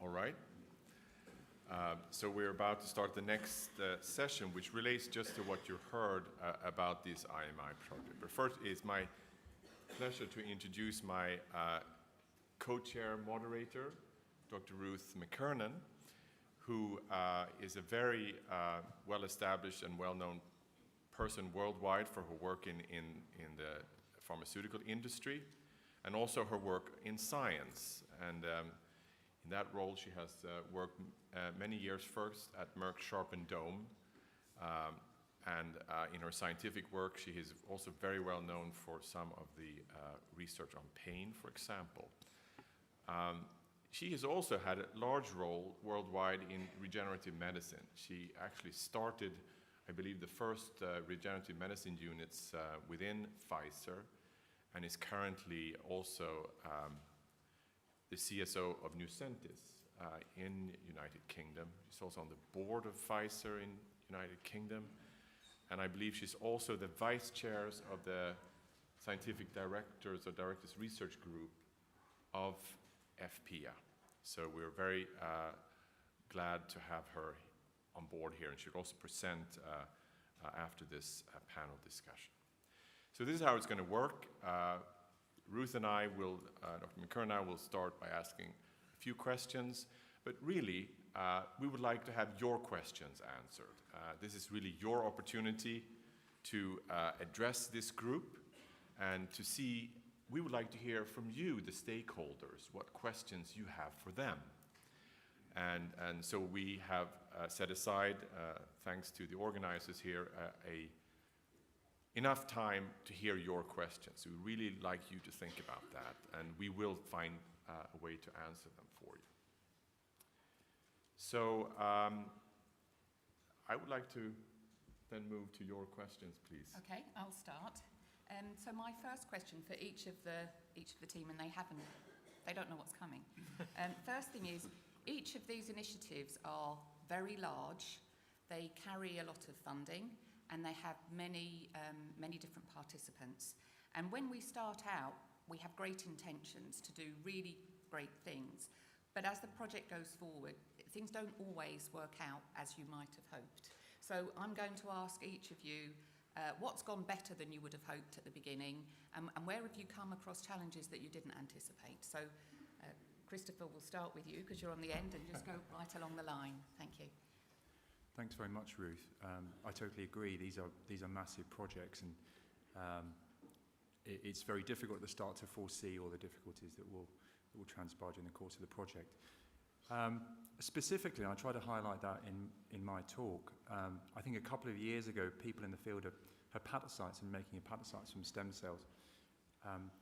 All right. So we're about to start the next session, which relates just to what you heard about this IMI project. But first, it's my pleasure to introduce my co-chair moderator, Dr. Ruth McKernan, who is a very well-established and well-known person worldwide for her work in the pharmaceutical industry, and also her work in science. And in that role, she has worked many years first at Merck Sharp and Dohme, and in her scientific work, she is also very well known for some of the research on pain, for example. She has also had a large role worldwide in regenerative medicine. She actually started, I believe, the first regenerative medicine units within Pzer, and is currently also the CSO of Neusentis in United Kingdom. She's also on the board of Pzer in United Kingdom, and I believe she's also the vice chairs of the scientific directors or directors research group of FPA. So we're very glad to have her on board here, and she'll also present after this panel discussion. So this is how it's going to work. Ruth and I will, Dr. McKernan and I will start by asking a few questions, but really we would like to have your questions answered. This is really your opportunity to address this group and to see. We would like to hear from you, the stakeholders, what questions you have for them. And so we have set aside, thanks to the organizers here, enough time to hear your questions. We really like you to think about that, and we will find a way to answer them for you. So I would like to then move to your questions, please. Okay, I'll start. So my first question for each of the team, and they don't know what's coming. First thing is, each of these initiatives are very large. They carry a lot of funding, and they have many different participants. And when we start out, we have great intentions to do really great things. But as the project goes forward, things don't always work out as you might have hoped. So I'm going to ask each of you, what's gone better than you would have hoped at the beginning, and where have you come across challenges that you didn't anticipate? So Christopher, we'll start with you because you're on the end, and just go right along the line. Thank you. Thanks very much, Ruth. I totally agree. These are massive projects, and it's very difficult at the start to foresee all the difficulties that will transpire during the course of the project. Specifically, I try to highlight that in my talk. I think a couple of years ago, people in the field of hepatocytes and making hepatocytes from stem cells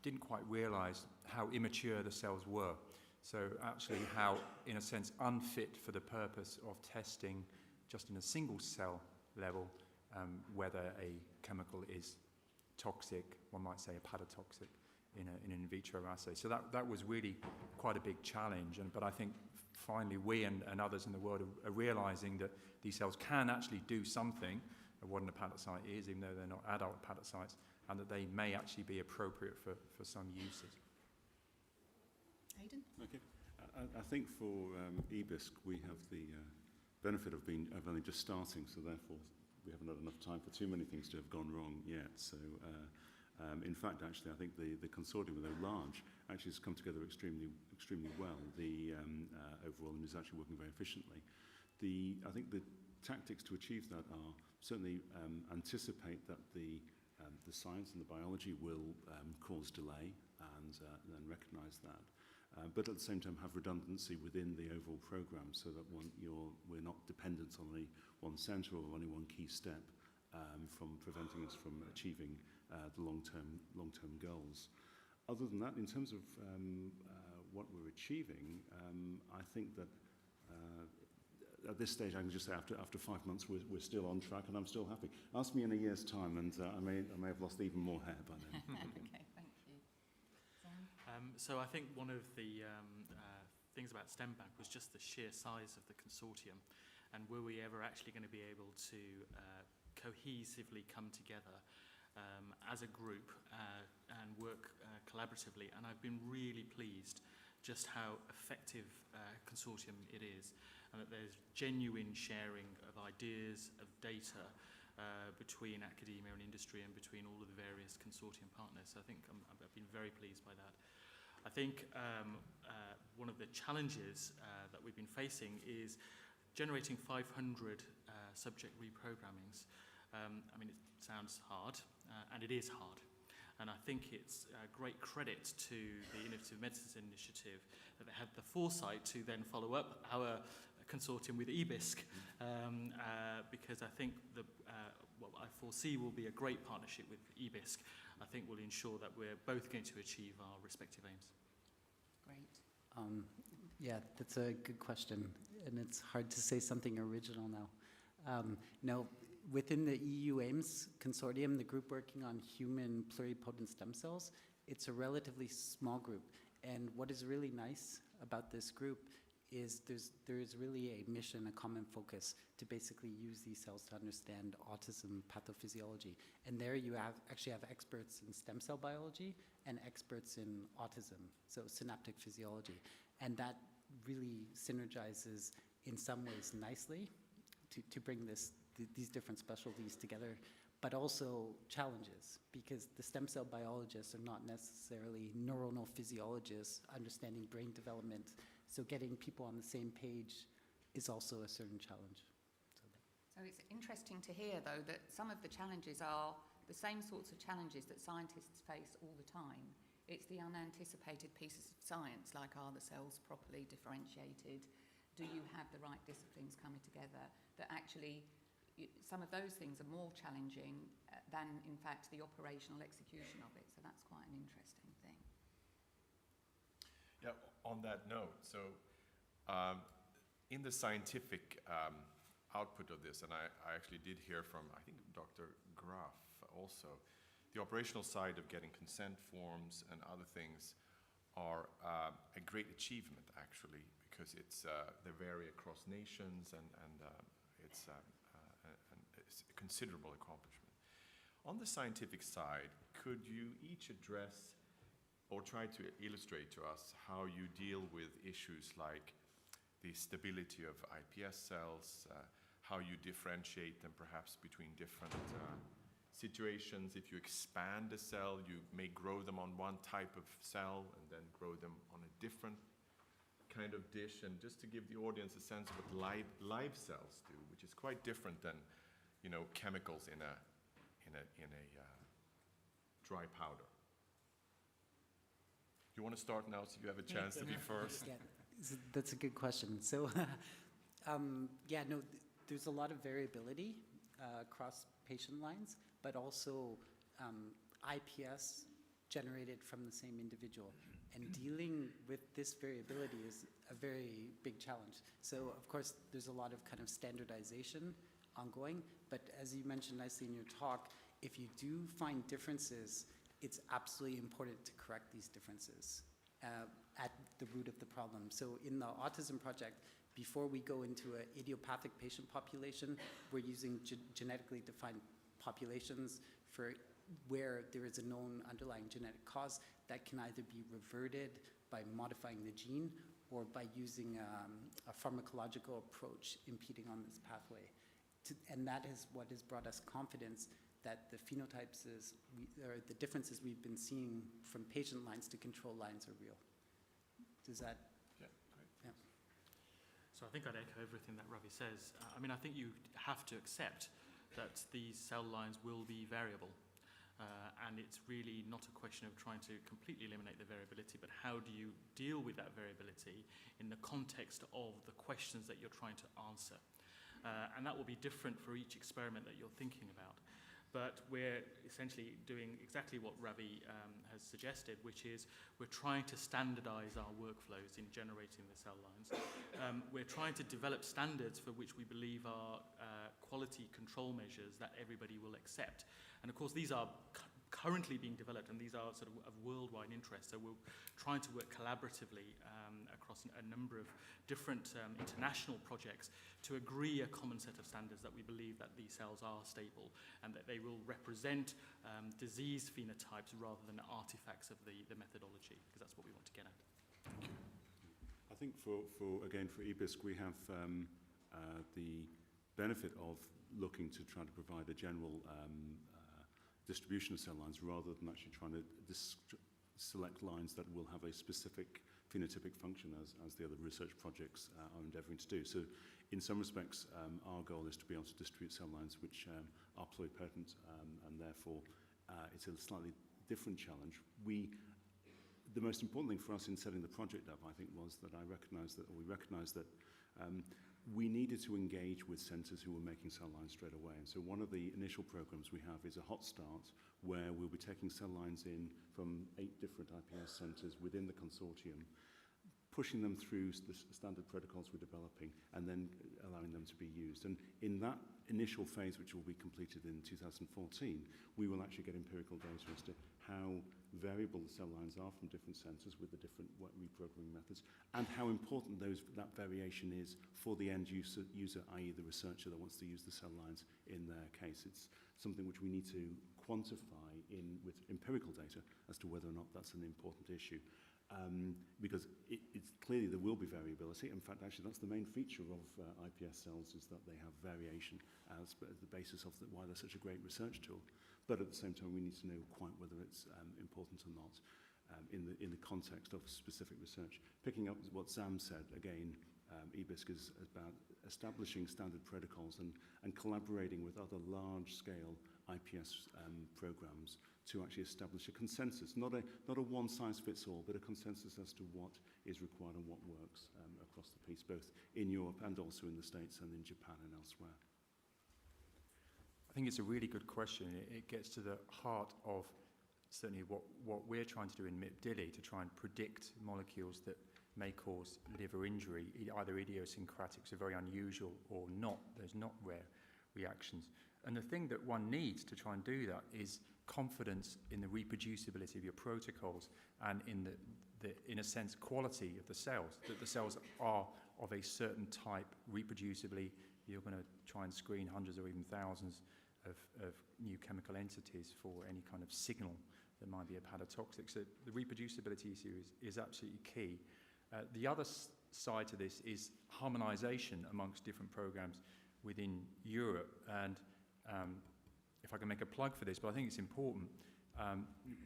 didn't quite realize how immature the cells were. So actually how, in a sense, unfit for the purpose of testing just in a single cell level whether a chemical is toxic, one might say hepatotoxic, in an in vitro assay. So that was really quite a big challenge. But I think finally we and others in the world are realizing that these cells can actually do something of what an hepatocyte is, even though they're not adult hepatocytes, and that they may actually be appropriate for some uses. Aidan? Okay. I think for EBISC we have the benefit of only just starting, so therefore we haven't had enough time for too many things to have gone wrong yet. So in fact, actually, I think the consortium, though large, actually has come together extremely well. The overall, and is actually working very efficiently. I think the tactics to achieve that are certainly anticipate that the science and the biology will cause delay, and then recognise that. But at the same time have redundancy within the overall program, so that we're not dependent on only one centre or only one key step from preventing us from achieving the long-term goals. Other than that, in terms of what we're achieving, I think that at this stage I can just say after 5 months we're still on track, and I'm still happy. Ask me in a year's time, and I may have lost even more hair by then. Okay, thank you. Sam? So I think one of the things about STEM Bank was just the sheer size of the consortium, and were we ever actually going to be able to cohesively come together as a group and work collaboratively. And I've been really pleased just how effective consortium it is, and that there's genuine sharing of ideas, of data between academia and industry and between all of the various consortium partners. So I think I've been very pleased by that. I think one of the challenges that we've been facing is generating 500 subject reprogrammings. I mean, it sounds hard, and it is hard. And I think it's a great credit to the Innovative Medicines Initiative that they had the foresight to then follow up our consortium with EBISC, because I think what I foresee will be a great partnership with EBISC. I think will ensure that we're both going to achieve our respective aims. Great. Yeah, that's a good question, and it's hard to say something original now. No, within the EU AIMS consortium, the group working on human pluripotent stem cells, it's a relatively small group. And what is really nice about this group is there is really a mission, a common focus to basically use these cells to understand autism pathophysiology. And there you actually have experts in stem cell biology and experts in autism, so synaptic physiology. And that really synergizes in some ways nicely to bring these different specialties together, but also challenges, because the stem cell biologists are not necessarily neuronal physiologists understanding brain development. So getting people on the same page is also a certain challenge. So it's interesting to hear, though, that some of the challenges are the same sorts of challenges that scientists face all the time. It's the unanticipated pieces of science, like are the cells properly differentiated? Do you have the right disciplines coming together? That actually, some of those things are more challenging than, in fact, the operational execution of it. So that's quite an interesting thing. Yeah, on that note, so in the scientific output of this, and I actually did hear from, I think, Dr. Graf also, the operational side of getting consent forms and other things are a great achievement, actually, because they vary across nations, and it's a considerable accomplishment. On the scientific side, could you each address or try to illustrate to us how you deal with issues like the stability of iPS cells, how you differentiate them perhaps between different situations? If you expand a cell, you may grow them on one type of cell and then grow them on a different kind of dish, and just to give the audience a sense of what live cells do, which is quite different than, you know, chemicals in a dry powder. You want to start now, so you have a chance to be first? Yeah, that's a good question. So, yeah, no, there's a lot of variability across patient lines, but also IPS generated from the same individual. And dealing with this variability is a very big challenge. So, of course, there's a lot of kind of standardization ongoing, but as you mentioned nicely in your talk, if you do find differences, it's absolutely important to correct these differences at the root of the problem. So in the autism project, before we go into an idiopathic patient population, we're using genetically defined populations for where there is a known underlying genetic cause that can either be reverted by modifying the gene or by using a pharmacological approach impeding on this pathway. And that is what has brought us confidence that the phenotypes or the differences we've been seeing from patient lines to control lines are real. Does that? Yeah, great. Yeah. So I think I'd echo everything that Ravi says. I mean, I think you have to accept that these cell lines will be variable. And it's really not a question of trying to completely eliminate the variability, but how do you deal with that variability in the context of the questions that you're trying to answer? And that will be different for each experiment that you're thinking about. But we're essentially doing exactly what Ravi has suggested, which is we're trying to standardize our workflows in generating the cell lines. We're trying to develop standards for which we believe are quality control measures that everybody will accept. And of course, these are currently being developed, and these are sort of worldwide interest. So we're trying to work collaboratively across a number of different international projects to agree a common set of standards that we believe that these cells are stable and that they will represent disease phenotypes rather than artifacts of the methodology, because that's what we want to get at. Thank you. think for EBISC, we have the benefit of looking to try to provide a general distribution of cell lines rather than actually trying to select lines that will have a specific phenotypic function as the other research projects are endeavouring to do. So in some respects, our goal is to be able to distribute cell lines which are pluripotent, and therefore it's a slightly different challenge. The most important thing for us in setting the project up, I think, was that we recognised that we needed to engage with centres who were making cell lines straight away. And so one of the initial programs we have is a hot start where we'll be taking cell lines in from 8 different IPS centres within the consortium, pushing them through the standard protocols we're developing, and then allowing them to be used. And in that initial phase, which will be completed in 2014, we will actually get empirical data as to how variable the cell lines are from different centres with the different reprogramming methods, and how important that variation is for the end user, i.e. the researcher that wants to use the cell lines in their case. It's something which we need to quantify with empirical data as to whether or not that's an important issue. Because it's clearly there will be variability. In fact, actually, that's the main feature of IPS cells, is that they have variation as the basis of why they're such a great research tool. But at the same time, we need to know quite whether it's important or not in the context of specific research. Picking up what Sam said, again, EBISC is about establishing standard protocols and collaborating with other large-scale IPS programs to actually establish a consensus, not a one-size-fits-all, but a consensus as to what is required and what works across the piece, both in Europe and also in the States and in Japan and elsewhere. I think it's a really good question. It gets to the heart of certainly what we're trying to do in MIP-DILI, to try and predict molecules that may cause liver injury, either idiosyncratic, so very unusual, or not. There's not rare reactions. And the thing that one needs to try and do that is confidence in the reproducibility of your protocols and in the in a sense, quality of the cells, that the cells are of a certain type reproducibly. You're going to try and screen hundreds or even thousands of new chemical entities for any kind of signal that might be hepatotoxic. So the reproducibility issue is absolutely key. The other side to this is harmonization amongst different programs within Europe. And if I can make a plug for this, but I think it's important,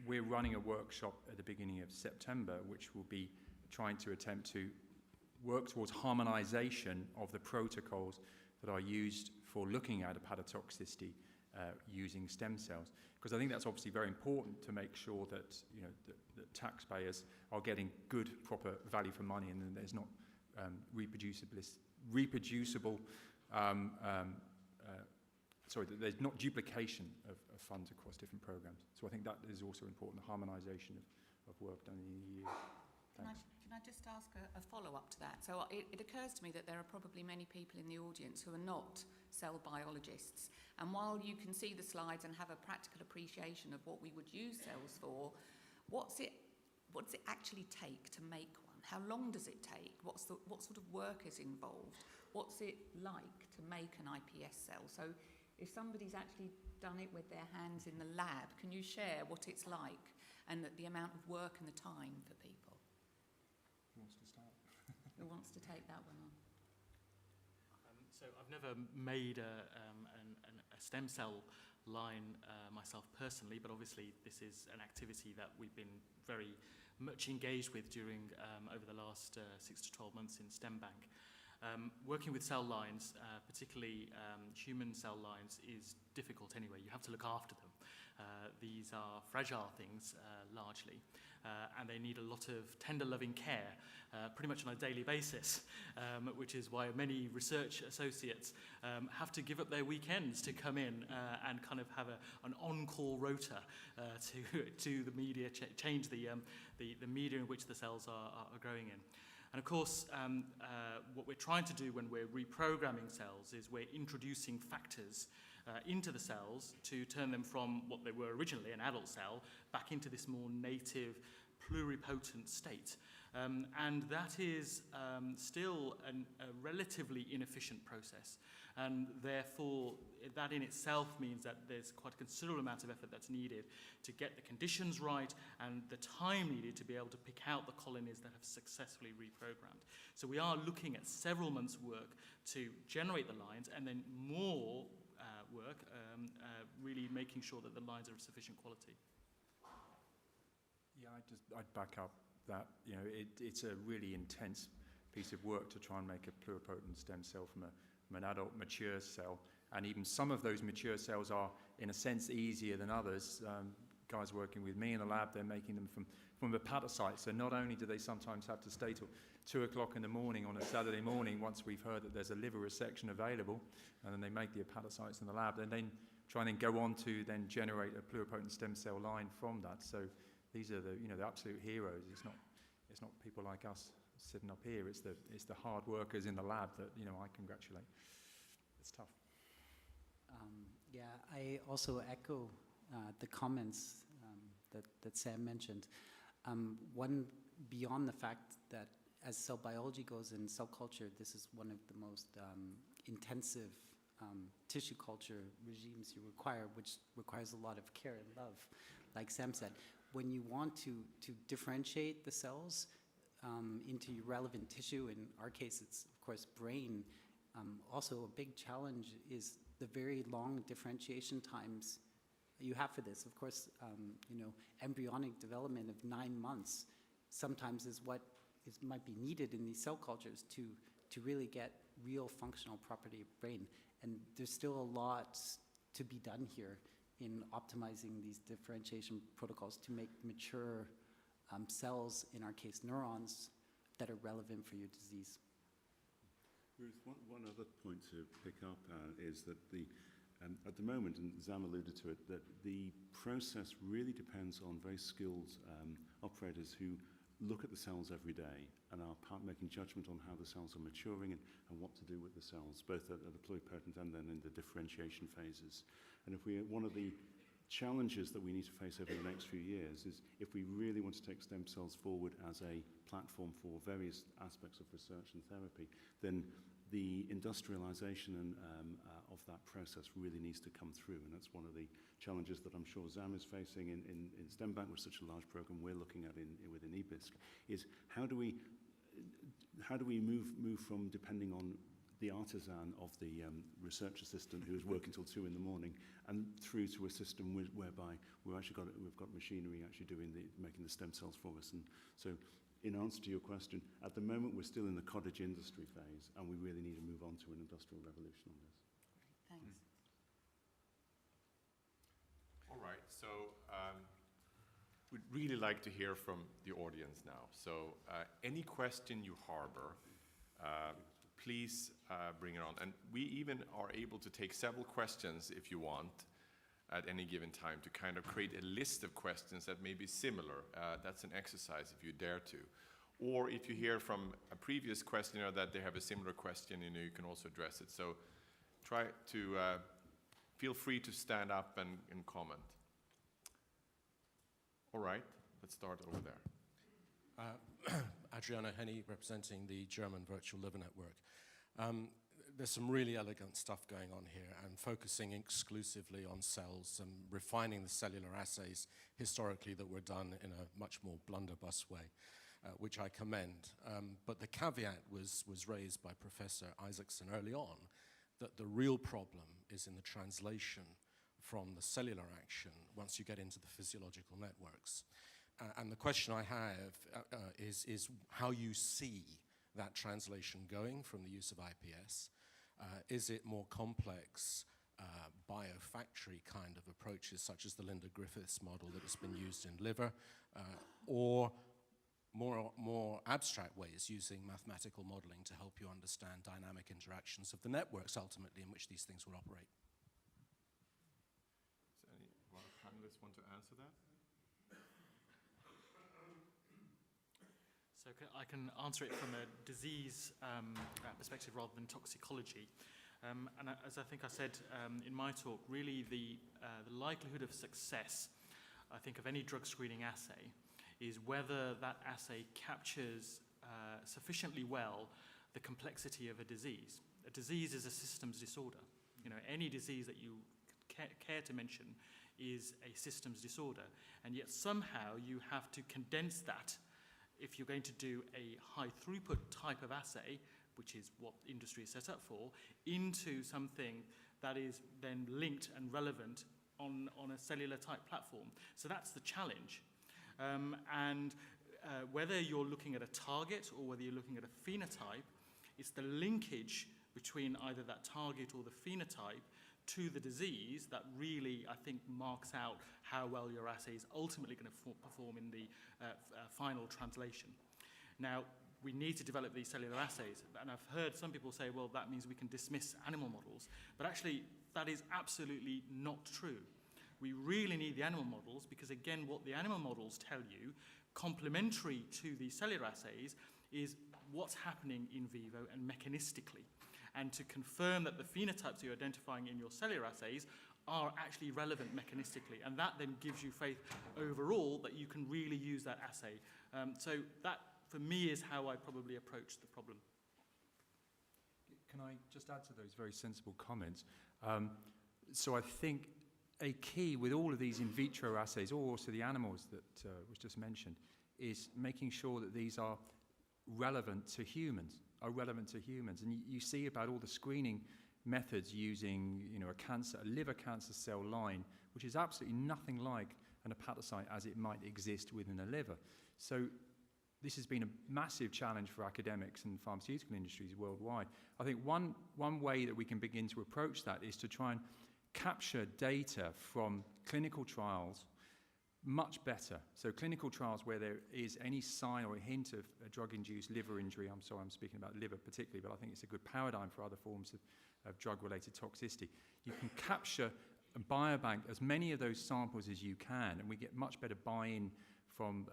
we're running a workshop at the beginning of September, which will be trying to attempt to work towards harmonization of the protocols that are used for looking at hepatotoxicity using stem cells. Because I think that's obviously very important to make sure that, you know, that taxpayers are getting good, proper value for money, and then there's not there's not duplication of funds across different programs. So I think that is also important, the harmonisation of work done in the EU. Thanks. Can I just ask a follow-up to that? So it occurs to me that there are probably many people in the audience who are not cell biologists. And while you can see the slides and have a practical appreciation of what we would use cells for, what does it actually take to make one? How long does it take? What sort of work is involved? What's it like to make an IPS cell? So if somebody's actually done it with their hands in the lab, can you share what it's like and the amount of work and the time for people? Who wants to start? Who wants to take that one on? So I've never made a stem cell line myself personally, but obviously this is an activity that we've been very much engaged with during over the last 6 to 12 months in STEM Bank. Working with cell lines, particularly human cell lines, is difficult anyway. You have to look after them. These are fragile things, largely, and they need a lot of tender, loving care, pretty much on a daily basis, which is why many research associates have to give up their weekends to come in and kind of have an on-call rota to the media, change the media in which the cells are growing in. And of course, what we're trying to do when we're reprogramming cells is we're introducing factors into the cells to turn them from what they were originally, an adult cell, back into this more native, pluripotent state. And that is still a relatively inefficient process. And therefore, that in itself means that there's quite a considerable amount of effort that's needed to get the conditions right and the time needed to be able to pick out the colonies that have successfully reprogrammed. So we are looking at several months' work to generate the lines, and then more work, really making sure that the lines are of sufficient quality. Yeah, I'd back up that. You know, it's a really intense piece of work to try and make a pluripotent stem cell from an adult mature cell, and even some of those mature cells are, in a sense, easier than others. Guys working with me in the lab, they're making them from hepatocytes, so not only do they sometimes have to stay till 2 o'clock in the morning on a Saturday morning once we've heard that there's a liver resection available, and then they make the hepatocytes in the lab, and then try and then go on to then generate a pluripotent stem cell line from that. So these are the absolute heroes. It's not people like us sitting up here. It's the hard workers in the lab that I congratulate. It's tough. Yeah, I also echo the comments that Sam mentioned. One, beyond the fact that as cell biology goes in cell culture, this is one of the most intensive tissue culture regimes you require, which requires a lot of care and love. Like Sam said, when you want to differentiate the cells into relevant tissue, in our case it's of course brain, also a big challenge is the very long differentiation times you have for this. Of course, embryonic development of 9 months sometimes is what might be needed in these cell cultures to really get real functional property of brain. And there's still a lot to be done here in optimizing these differentiation protocols to make mature cells, in our case neurons, that are relevant for your disease. Ruth, one other point to pick up is that at the moment, and Zam alluded to it, that the process really depends on very skilled operators who look at the cells every day and are making judgment on how the cells are maturing and what to do with the cells, both at the pluripotent and then in the differentiation phases. And one of the challenges that we need to face over the next few years is if we really want to take stem cells forward as a platform for various aspects of research and therapy, then the industrialization of that process really needs to come through. And that's one of the challenges that I'm sure Zam is facing in STEM Bank with such a large program we're looking at within eBISC, is how do we move from depending on the artisan of the research assistant who is working till 2 in the morning and through to a system whereby we've got machinery actually making the stem cells for us. And so in answer to your question, at the moment we're still in the cottage industry phase and we really need to move on to an industrial revolution on this. Thanks. All right, so we'd really like to hear from the audience now. So any question you harbor, please bring it on. And we even are able to take several questions if you want at any given time to kind of create a list of questions that may be similar. That's an exercise if you dare to. Or if you hear from a previous questioner that they have a similar question, you can also address it. So try to feel free to stand up and comment. All right, let's start over there. Adriana Honey, representing the German Virtual Liver Network. There's some really elegant stuff going on here and focusing exclusively on cells and refining the cellular assays historically that were done in a much more blunderbuss way, which I commend. But the caveat was raised by Professor Isacson early on that the real problem is in the translation from the cellular action once you get into the physiological networks. And the question I have is how you see that translation going from the use of IPS. Is it more complex biofactory kind of approaches such as the Linda Griffiths model that has been used in liver, or more abstract ways using mathematical modeling to help you understand dynamic interactions of the networks ultimately in which these things will operate? Does any one of the panelists want to answer that? So I can answer it from a disease perspective rather than toxicology. And as I think I said in my talk, really the likelihood of success, I think, of any drug screening assay is whether that assay captures sufficiently well the complexity of a disease. A disease is a systems disorder. You know, any disease that you care to mention is a systems disorder, and yet somehow you have to condense that if you're going to do a high throughput type of assay, which is what industry is set up for, into something that is then linked and relevant on a cellular type platform. So that's the challenge. Whether you're looking at a target or whether you're looking at a phenotype, it's the linkage between either that target or the phenotype to the disease that really, I think, marks out how well your assay is ultimately going to perform in the final translation. Now, we need to develop these cellular assays, and I've heard some people say, well, that means we can dismiss animal models, but actually that is absolutely not true. We really need the animal models because, again, what the animal models tell you, complementary to the cellular assays, is what's happening in vivo and mechanistically, and to confirm that the phenotypes you're identifying in your cellular assays are actually relevant mechanistically, and that then gives you faith overall that you can really use that assay. So that, for me, is how I probably approach the problem. Can I just add to those very sensible comments? So I think a key with all of these in vitro assays, or also the animals that was just mentioned, is making sure that these are relevant to humans, And you see about all the screening methods using, a liver cancer cell line, which is absolutely nothing like an hepatocyte as it might exist within a liver. So this has been a massive challenge for academics and pharmaceutical industries worldwide. I think one way that we can begin to approach that is to try and capture data from clinical trials much better. So clinical trials where there is any sign or a hint of a drug-induced liver injury, I'm sorry I'm speaking about liver particularly, but I think it's a good paradigm for other forms of drug-related toxicity. You can capture and biobank as many of those samples as you can, and we get much better buy-in from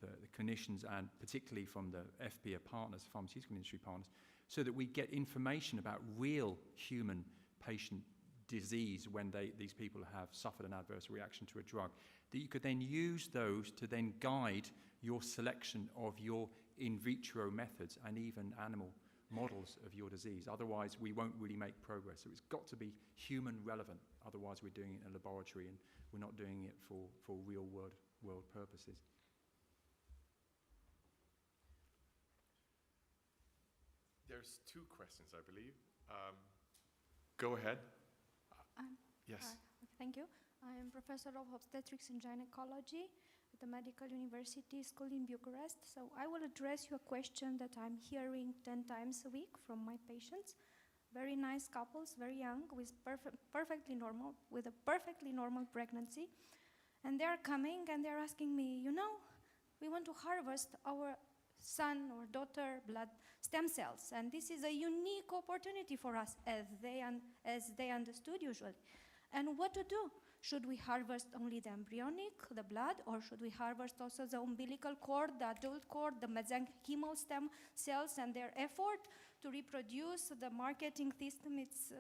the clinicians and particularly from the FPA partners, pharmaceutical industry partners, so that we get information about real human patient disease when these people have suffered an adverse reaction to a drug, that you could then use those to then guide your selection of your in vitro methods and even animal models of your disease. Otherwise, we won't really make progress. So it's got to be human relevant. Otherwise, we're doing it in a laboratory and we're not doing it for real world purposes. There's two questions, I believe. Go ahead. Yes. Thank you. I am Professor of Obstetrics and Gynecology at the Medical University School in Bucharest. So I will address you a question that I'm hearing 10 times a week from my patients. Very nice couples, very young, with a perfectly normal pregnancy. And they're coming and they're asking me, we want to harvest our son or daughter blood stem cells. And this is a unique opportunity for us, as they understood usually. And what to do? Should we harvest only the embryonic, the blood, or should we harvest also the umbilical cord, the adult cord, the mesenchymal stem cells and their effort to reproduce? The marketing system, it's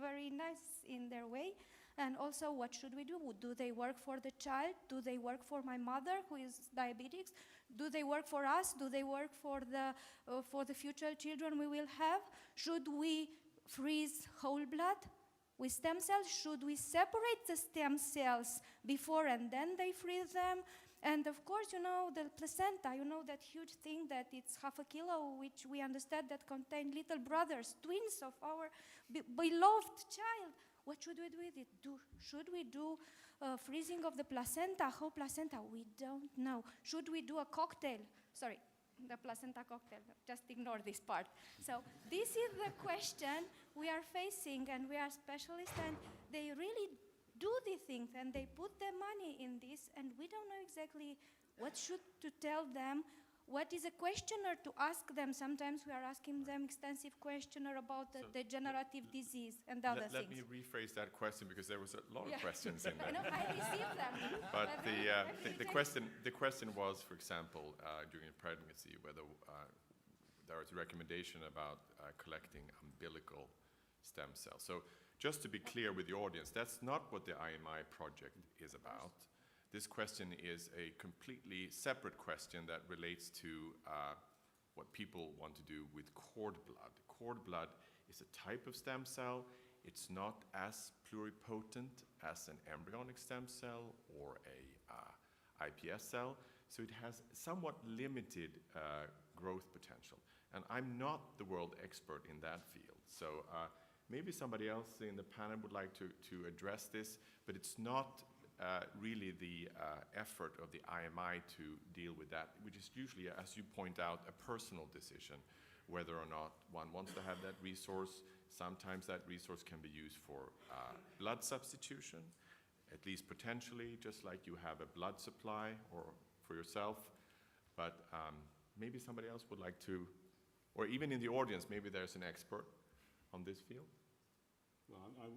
very nice in their way. And also, what should we do? Do they work for the child? Do they work for my mother who is diabetic? Do they work for us? Do they work for the future children we will have? Should we freeze whole blood with stem cells? Should we separate the stem cells before and then they freeze them? And of course, the placenta, that huge thing that it's 0.5 kilo, which we understand that contain little brothers, twins of our beloved child. What should we do with it? Should we do freezing of the placenta, whole placenta? We don't know. Should we do a cocktail? Sorry, the placenta cocktail. Just ignore this part. So this is the question we are facing, and we are specialists, and they really do these things, and they put their money in this, and we don't know exactly what should to tell them. What is a questionnaire to ask them? Sometimes we are asking them extensive questionnaire about the degenerative disease and other things. Let me rephrase that question because there was a lot of questions in there. No, I received them. But the question was, for example, during pregnancy, whether there is a recommendation about collecting umbilical stem cells. So just to be clear with the audience, that's not what the IMI project is about. This question is a completely separate question that relates to what people want to do with cord blood. Cord blood is a type of stem cell. It's not as pluripotent as an embryonic stem cell or a iPS cell, so it has somewhat limited growth potential. And I'm not the world expert in that field, so maybe somebody else in the panel would like to address this, but it's not really the effort of the IMI to deal with that, which is usually, as you point out, a personal decision, whether or not one wants to have that resource. Sometimes that resource can be used for blood substitution, at least potentially, just like you have a blood supply or for yourself. But maybe somebody else would like to, or even in the audience, maybe there's an expert on this field. Well, I will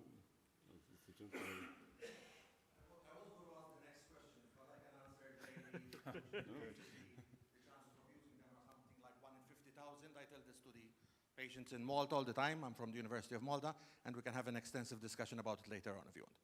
go on to the next question, but I can answer it maybe. The chances of using them are something like 1 in 50,000. I tell this to the patients in Malta all the time. I'm from the University of Malta, and we can have an extensive discussion about it later on if you want.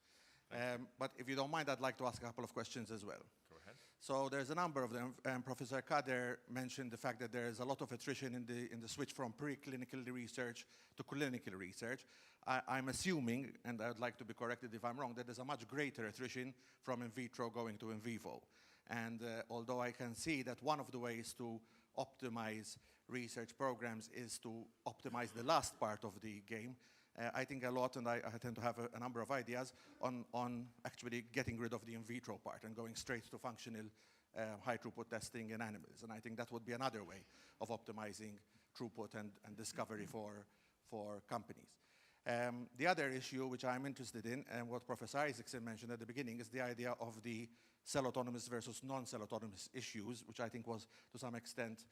But if you don't mind, I'd like to ask a couple of questions as well. Go ahead. So there's a number of them. Professor Kader mentioned the fact that there is a lot of attrition in the switch from preclinical research to clinical research. I'm assuming, and I'd like to be corrected if I'm wrong, that there's a much greater attrition from in vitro going to in vivo. And although I can see that one of the ways to optimize research programs is to optimize the last part of the game, I think a lot, and I tend to have a number of ideas on actually getting rid of the in vitro part and going straight to functional high throughput testing in animals. And I think that would be another way of optimizing throughput and discovery for companies. The other issue which I'm interested in, and what Professor Isacson mentioned at the beginning, is the idea of the cell autonomous versus non-cell autonomous issues, which I think was to some extent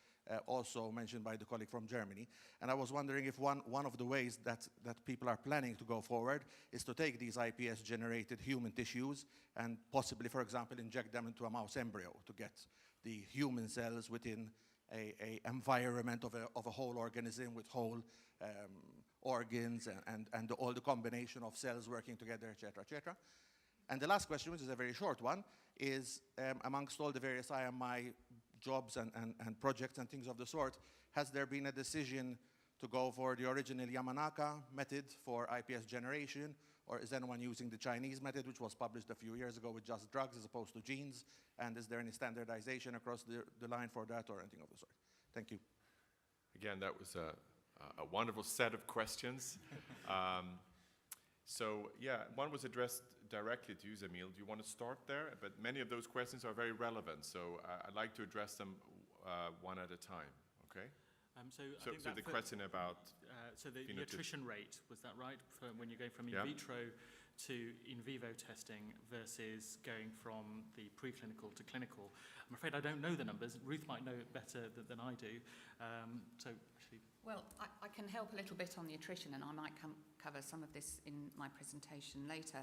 also mentioned by the colleague from Germany. And I was wondering if one of the ways that people are planning to go forward is to take these iPS-generated human tissues and possibly, for example, inject them into a mouse embryo to get the human cells within a environment of a whole organism with whole organs and all the combination of cells working together, et cetera, et cetera. And the last question, which is a very short one, is amongst all the various IMI jobs and projects and things of the sort, has there been a decision to go for the original Yamanaka method for iPS generation, or is anyone using the Chinese method, which was published a few years ago with just drugs as opposed to genes? And is there any standardization across the line for that or anything of the sort? Thank you. Again, that was a wonderful set of questions. So yeah, one was addressed directly to you, Zamil. Do you want to start there? But many of those questions are very relevant, so I'd like to address them one at a time, okay? So the question about... so the attrition rate, was that right? When you're going from in vitro to in vivo testing versus going from the preclinical to clinical. I'm afraid I don't know the numbers. Ruth might know it better than I do. So actually... Well, I can help a little bit on the attrition, and I might cover some of this in my presentation later.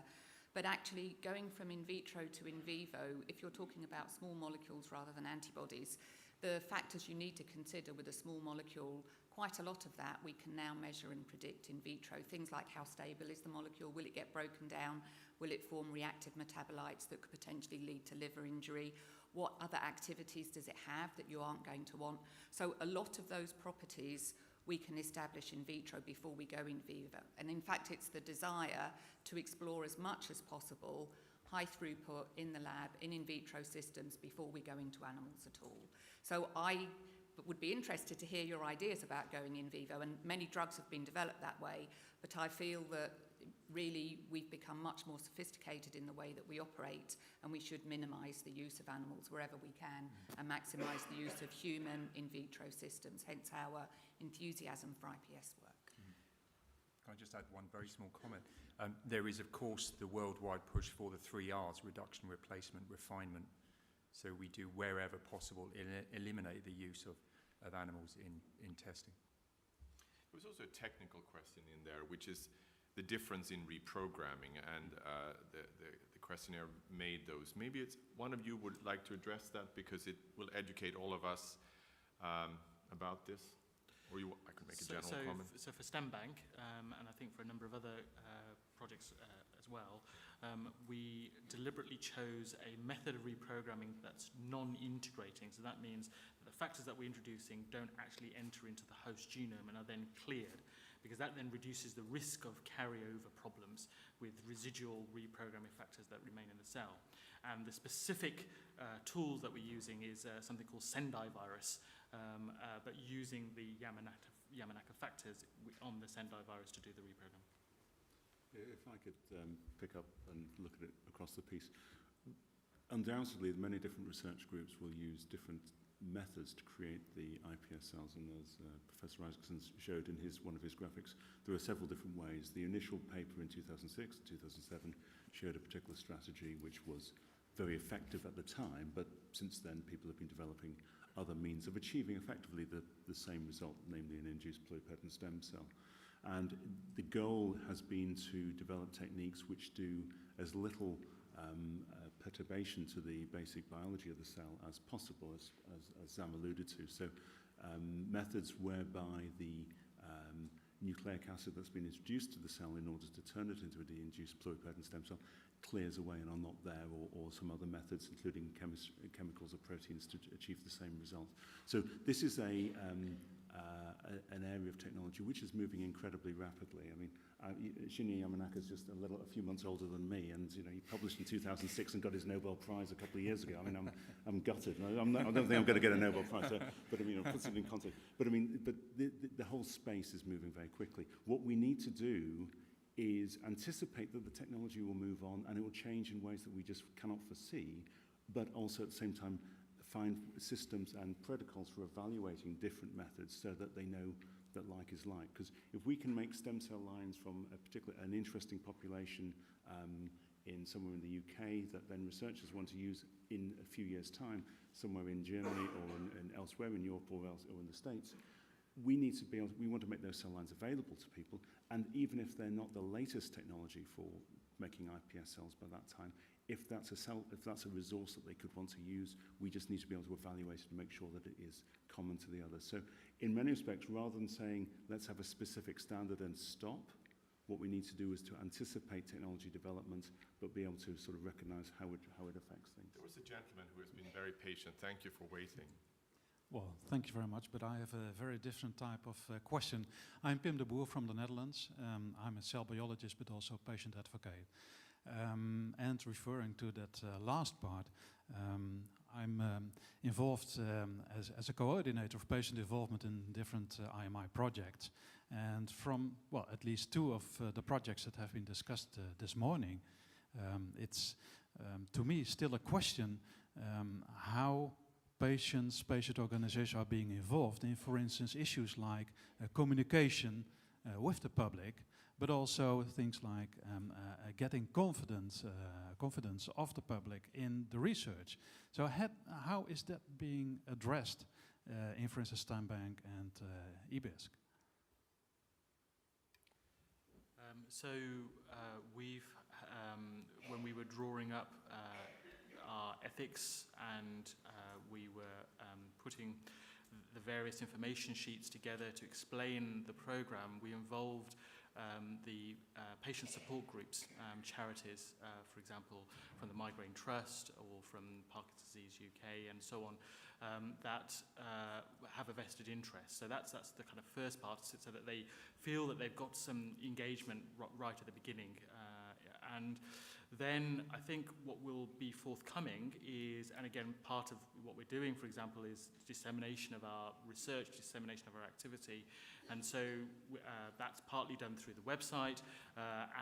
But actually, going from in vitro to in vivo, if you're talking about small molecules rather than antibodies, the factors you need to consider with a small molecule, quite a lot of that we can now measure and predict in vitro. Things like how stable is the molecule, will it get broken down, will it form reactive metabolites that could potentially lead to liver injury, what other activities does it have that you aren't going to want. So a lot of those properties we can establish in vitro before we go in vivo. And in fact, it's the desire to explore as much as possible high throughput in the lab, in vitro systems before we go into animals at all. So I would be interested to hear your ideas about going in vivo, and many drugs have been developed that way, but I feel that really we've become much more sophisticated in the way that we operate, and we should minimize the use of animals wherever we can and maximize the use of human in vitro systems, hence our enthusiasm for IPS work. Can I just add one very small comment? There is, of course, the worldwide push for the 3 Rs, reduction, replacement, refinement. So we do, wherever possible, eliminate the use of animals in testing. There was also a technical question in there, which is the difference in reprogramming, and the questionnaire made those. Maybe it's one of you would like to address that, because it will educate all of us about this Or I could make a So, general comment. so for STEM Bank, and I think for a number of other projects as well, we deliberately chose a method of reprogramming that's non-integrating. So that means that the factors that we're introducing don't actually enter into the host genome and are then cleared, because that then reduces the risk of carryover problems with residual reprogramming factors that remain in the cell. And the specific tools that we're using is something called Sendai virus, but using the Yamanaka factors on the Sendai virus to do the reprogram. If I could pick up and look at it across the piece. Undoubtedly, many different research groups will use different methods to create the iPS cells, and as Professor Isacson showed in one of his graphics, there are several different ways. The initial paper in 2006 and 2007 showed a particular strategy which was very effective at the time, but since then people have been developing other means of achieving effectively the same result, namely an induced pluripotent stem cell. And the goal has been to develop techniques which do as little perturbation to the basic biology of the cell as possible, as Sam alluded to. So methods whereby the nucleic acid that's been introduced to the cell in order to turn it into the induced pluripotent stem cell clears away and are not there, or some other methods, including chemicals or proteins, to achieve the same result. So this is an area of technology which is moving incredibly rapidly. I mean, Shinya Yamanaka is just a few months older than me, and he published in 2006 and got his Nobel Prize a couple of years ago. I mean, I'm gutted. I don't think I'm going to get a Nobel Prize, but I mean, it puts it in context. But I mean, the whole space is moving very quickly. What we need to do is anticipate that the technology will move on and it will change in ways that we just cannot foresee, but also at the same time find systems and protocols for evaluating different methods so that they know that like is like. Because if we can make stem cell lines from an interesting population in somewhere in the UK that then researchers want to use in a few years' time, somewhere in Germany or elsewhere in Europe or in the States, we want to make those cell lines available to people, and even if they're not the latest technology for making iPS cells by that time, if that's a resource that they could want to use, we just need to be able to evaluate it and make sure that it is common to the others. So in many respects, rather than saying, let's have a specific standard and stop, what we need to do is to anticipate technology development, but be able to sort of recognize how it affects things. There was a gentleman who has been very patient. Thank you for waiting. Well, thank you very much, but I have a very different type of question. I'm Pim de Boer from the Netherlands. I'm a cell biologist, but also patient advocate. And referring to that last part, I'm involved as a coordinator of patient involvement in different IMI projects. And from, well, at least two of the projects that have been discussed this morning, it's to me still a question how patient organizations are being involved in, for instance, issues like communication with the public, but also things like getting confidence of the public in the research. So how is that being addressed in, for instance, Stem Bank and eBISC? We've, when we were drawing up our ethics and we were putting the various information sheets together to explain the program, we involved the patient support groups, charities, for example, from the Migraine Trust or from Parkinson's Disease UK and so on, that have a vested interest. So that's the kind of first part, so that they feel that they've got some engagement right at the beginning. And then I think what will be forthcoming is, and again, part of what we're doing, for example, is dissemination of our research, dissemination of our activity. And so that's partly done through the website,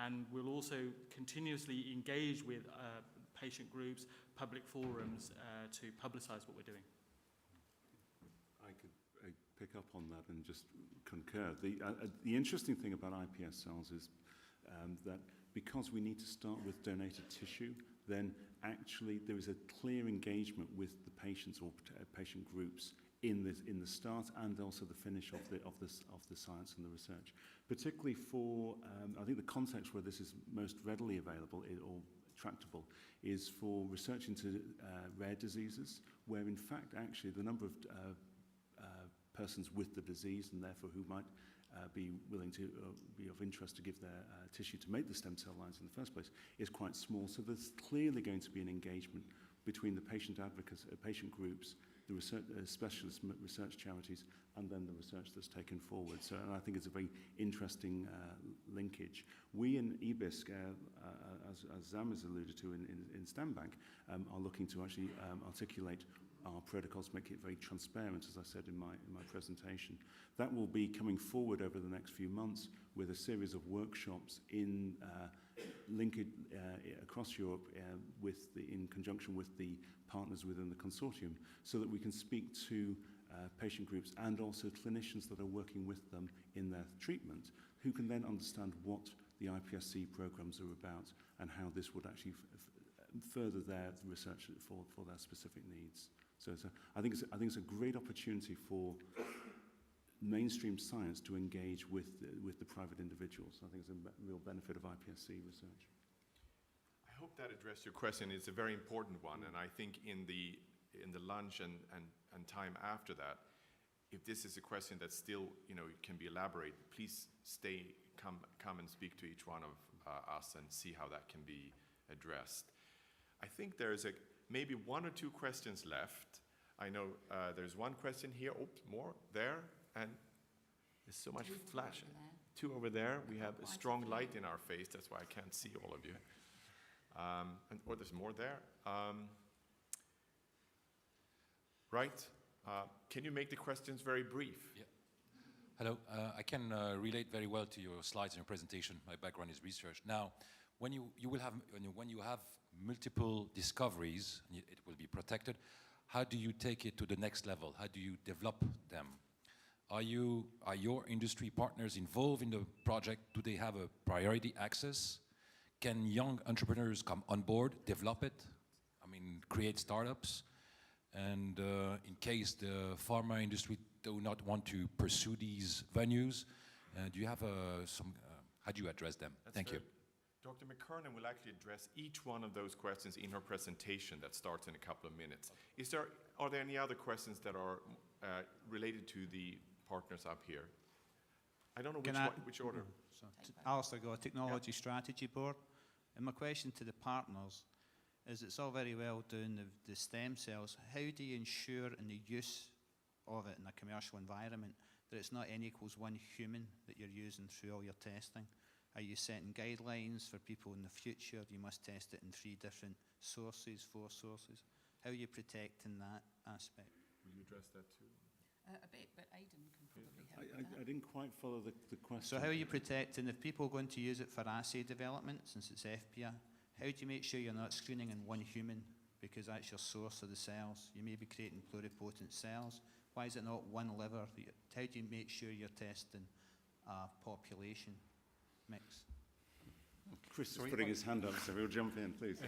and we'll also continuously engage with patient groups, public forums to publicize what we're doing. I could pick up on that and just concur. The interesting thing about iPS cells is that because we need to start with donated tissue, then actually there is a clear engagement with the patients or patient groups in the start and also the finish of the science and the research. Particularly for, I think the context where this is most readily available or tractable is for research into rare diseases, where in fact actually the number of persons with the disease and therefore who might be willing to be of interest to give their tissue to make the stem cell lines in the first place is quite small. So there's clearly going to be an engagement between the patient advocates, patient groups, the research, specialist research charities, and then the research that's taken forward. So and I think it's a very interesting linkage. We in EBISC, as Zam has alluded to in StemBank, are looking to actually articulate our protocols, make it very transparent, as I said in my presentation. That will be coming forward over the next few months with a series of workshops in across Europe in conjunction with the partners within the consortium, so that we can speak to patient groups and also clinicians that are working with them in their treatment, who can then understand what the iPSC programs are about and how this would actually further their research for their specific needs. So I think it's a great opportunity for mainstream science to engage with the private individuals. I think it's a real benefit of iPSC research. I hope that addressed your question. It's a very important one, and I think in the lunch and time after that, if this is a question that still can be elaborated, please come and speak to each one of us and see how that can be addressed. I think there's maybe one or two questions left. I know there's one question here. Oops, more there, and there's so much flash. Two over there. We have a strong light in our face. That's why I can't see all of you. Or there's more there. Right. Can you make the questions very brief? Yeah. Hello. I can relate very well to your slides and your presentation. My background is research. Now, when you have multiple discoveries, and it will be protected, how do you take it to the next level? How do you develop them? Are your industry partners involved in the project? Do they have a priority access? Can young entrepreneurs come on board, develop it? I mean, create startups? And in case the pharma industry do not want to pursue these venues, do you have how do you address them? Thank you. Dr. McKernan will actually address each one of those questions in her presentation that starts in a couple of minutes. Are there any other questions that are related to the partners up here? I don't know which order. Alistair Gore, Technology Strategy Board. And my question to the partners is, it's all very well doing the stem cells. How do you ensure in the use of it in a commercial environment that it's not N equals 1 human that you're using through all your testing? Are you setting guidelines for people in the future? You must test it in 3 different sources, 4 sources. How are you protecting that aspect? Will you address that too? A bit, but Aidan can probably help with that. I didn't quite follow the question. So how are you protecting, if people are going to use it for assay development, since it's FPR, how do you make sure you're not screening in 1 human, because that's your source of the cells? You may be creating pluripotent cells. Why is it not 1 liver? How do you make sure you're testing a population mix? Chris is putting his hand up, so we'll jump in, please.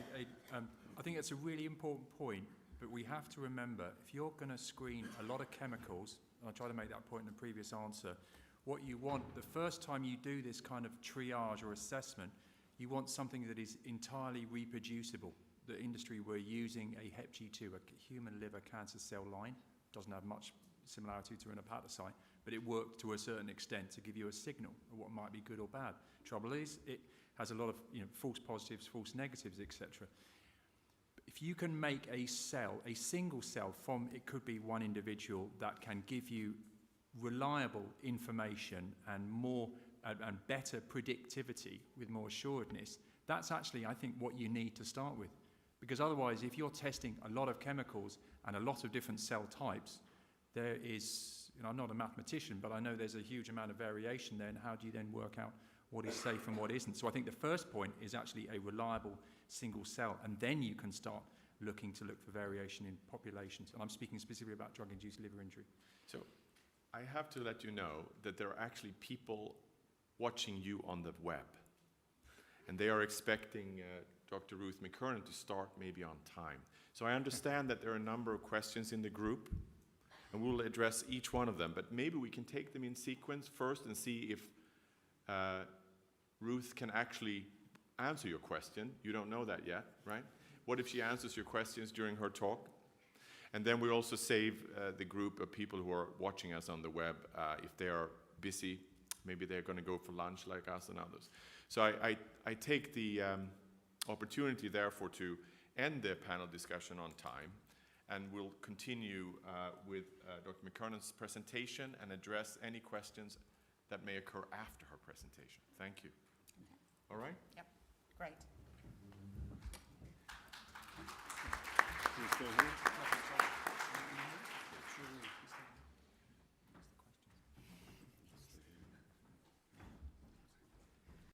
I think it's a really important point, but we have to remember, if you're going to screen a lot of chemicals, and I tried to make that point in the previous answer, what you want, the first time you do this kind of triage or assessment, you want something that is entirely reproducible. The industry, we're using a HepG2, a human liver cancer cell line. Doesn't have much similarity to an hepatocyte, but it worked to a certain extent to give you a signal of what might be good or bad. Trouble is, it has a lot of false positives, false negatives, etc. If you can make a cell, a single cell from, it could be 1 individual, that can give you reliable information and more and better predictivity with more assuredness, that's actually, I think, what you need to start with. Because otherwise, if you're testing a lot of chemicals and a lot of different cell types, there is, I'm not a mathematician, but I know there's a huge amount of variation there, and how do you then work out what is safe and what isn't? So I think the first point is actually a reliable single cell, and then you can start looking for variation in populations. And I'm speaking specifically about drug-induced liver injury. So I have to let you know that there are actually people watching you on the web, and they are expecting Dr. Ruth McKernan to start maybe on time. So I understand that there are a number of questions in the group, and we'll address each one of them, but maybe we can take them in sequence first and see if Ruth can actually answer your question. You don't know that yet, right? What if she answers your questions during her talk? And then we also save the group of people who are watching us on the web if they are busy. Maybe they're going to go for lunch like us and others. So I take the opportunity, therefore, to end the panel discussion on time, and we'll continue with Dr. McKernan's presentation and address any questions that may occur after her presentation. Thank you. All right? Yep, great. Please go ahead.